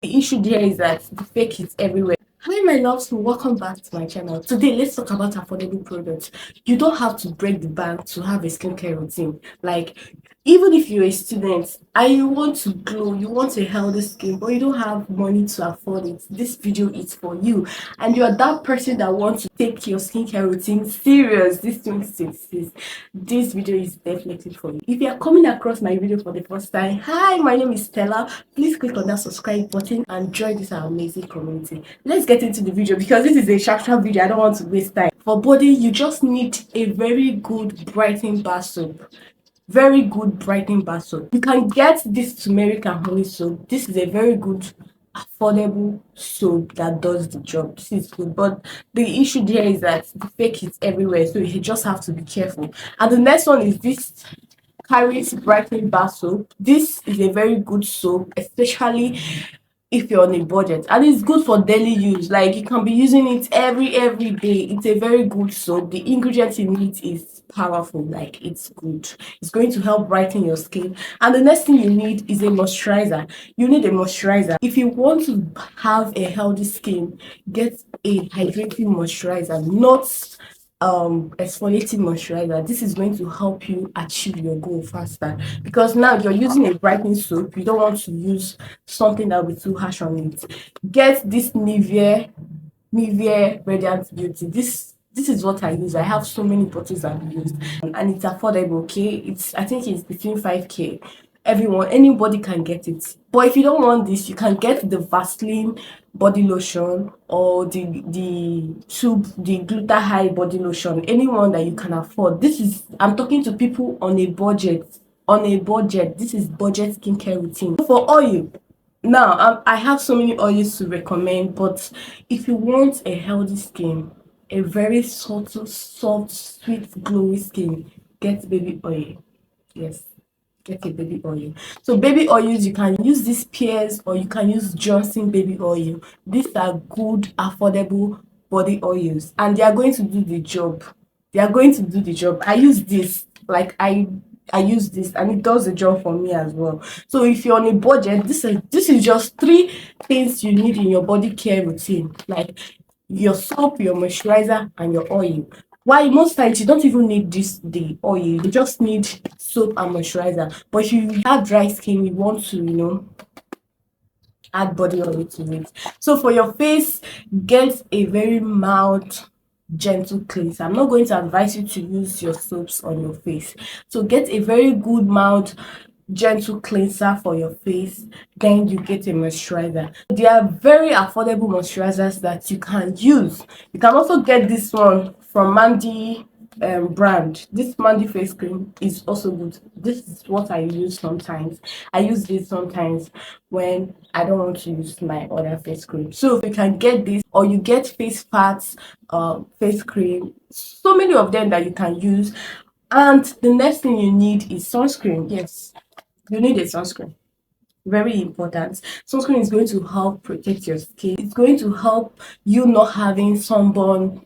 The issue there is that the fake is everywhere. Hi my loves, welcome back to my channel. Today let's talk about affordable products. You don't have to break the bank to have a skincare routine. Like, even if you're a student and you want to glow, you want a healthy skin, but you don't have money to afford it, this video is for you. And you're that person that wants to take your skincare routine serious this 2026. This video is definitely for you. If you are coming across my video for the first time, hi, my name is Stella. Please click on that subscribe button and join this amazing community. Let's get into the video because this is a short video. I don't want to waste time. For body, you just need a very good brightening bar soap. Very good brightening bar soap. You can get this turmeric and honey soap. This is a very good affordable soap that does the job. This is good, but the issue there is that the fake is everywhere, so you just have to be careful. And the next one is this Carries brightening bar soap. This is a very good soap, especially if you're on a budget, and it's good for daily use. Like, you can be using it every day. It's a very good soap. The ingredients in it is powerful. Like, it's good. It's going to help brighten your skin. And the next thing you need is a moisturizer. You need a moisturizer if you want to have a healthy skin. Get a hydrating moisturizer, not exfoliating moisturizer. This is going to help you achieve your goal faster, because now you're using a brightening soap. You don't want to use something that will be too harsh on it. Get this Nivea Radiant Beauty. This is what I use. I have so many bottles I've used, and it's affordable. Okay, I think it's between 5k. Anybody can get it. But if you don't want this, you can get the Vaseline body lotion, or the Gluta High body lotion. Anyone that you can afford. I'm talking to people on a budget. This is budget skincare routine. For oil, now I have so many oils to recommend, but if you want a healthy skin, a very subtle, soft, sweet, glowy skin, get baby oil. Yes, get a baby oil. So baby oils, you can use this Pears, or you can use Johnson baby oil. These are good, affordable body oils, and they are going to do the job. I use this. Like, I use this, and it does the job for me as well. So if you're on a budget, this is just three things you need in your body care routine, like your soap, your moisturizer, and your oil. Why most times you don't even need the oil, you just need soap and moisturizer. But if you have dry skin, you want to, add body oil to it. So for your face, get a very mild, gentle cleanser. I'm not going to advise you to use your soaps on your face. So get a very good, mild, gentle cleanser for your face. Then you get a moisturizer. There are very affordable moisturizers that you can use. You can also get this one from Mandy brand. This Mandy face cream is also good. This is what I use sometimes. I use this sometimes when I don't want to use my other face cream. So if you can get this, or you get face fats face cream, so many of them that you can use. And the next thing you need is sunscreen. Yes, you need a sunscreen. Very important. Sunscreen is going to help protect your skin. It's going to help you not having sunburn,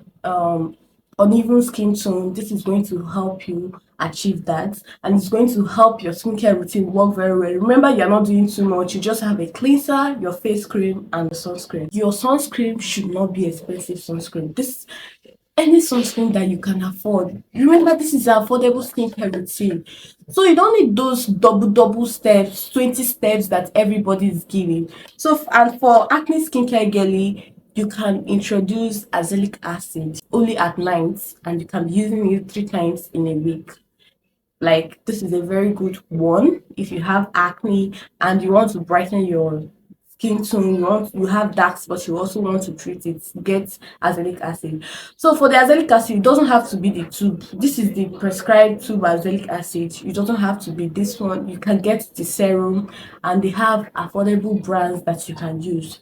uneven skin tone. This is going to help you achieve that, and it's going to help your skincare routine work very well. Remember, you're not doing too much. You just have a cleanser, your face cream, and the sunscreen. Your sunscreen should not be expensive sunscreen. Any sunscreen that you can afford. Remember, this is an affordable skincare routine, so you don't need those double steps, 20 steps that everybody is giving. So, and for acne skincare girly, you can introduce azelaic acid only at night, and you can be using it 3 times in a week. Like, this is a very good one if you have acne and you want to brighten your skin tone. You have dark spots, you also want to treat it, get azelaic acid. So for the azelaic acid, it doesn't have to be the tube. This is the prescribed tube azelaic acid. It doesn't have to be this one. You can get the serum, and they have affordable brands that you can use.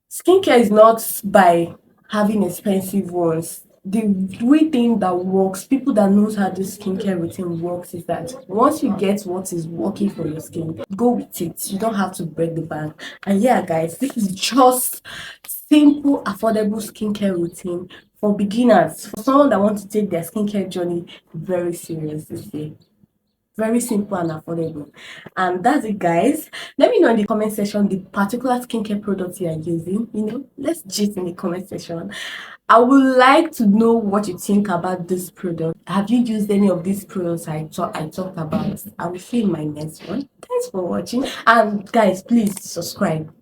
Skincare is not by having expensive ones. The real thing that works, people that knows how this skincare routine works, is that once you get what is working for your skin, go with it. You don't have to break the bank. And yeah, guys, this is just simple, affordable skincare routine for beginners, for someone that wants to take their skincare journey very serious this day. Very simple and affordable. And that's it, guys. Let me know in the comment section the particular skincare products you are using. Let's gist in the comment section. I would like to know what you think about this product. Have you used any of these products I talked about? I will see you in my next one. Thanks for watching. And guys, please subscribe.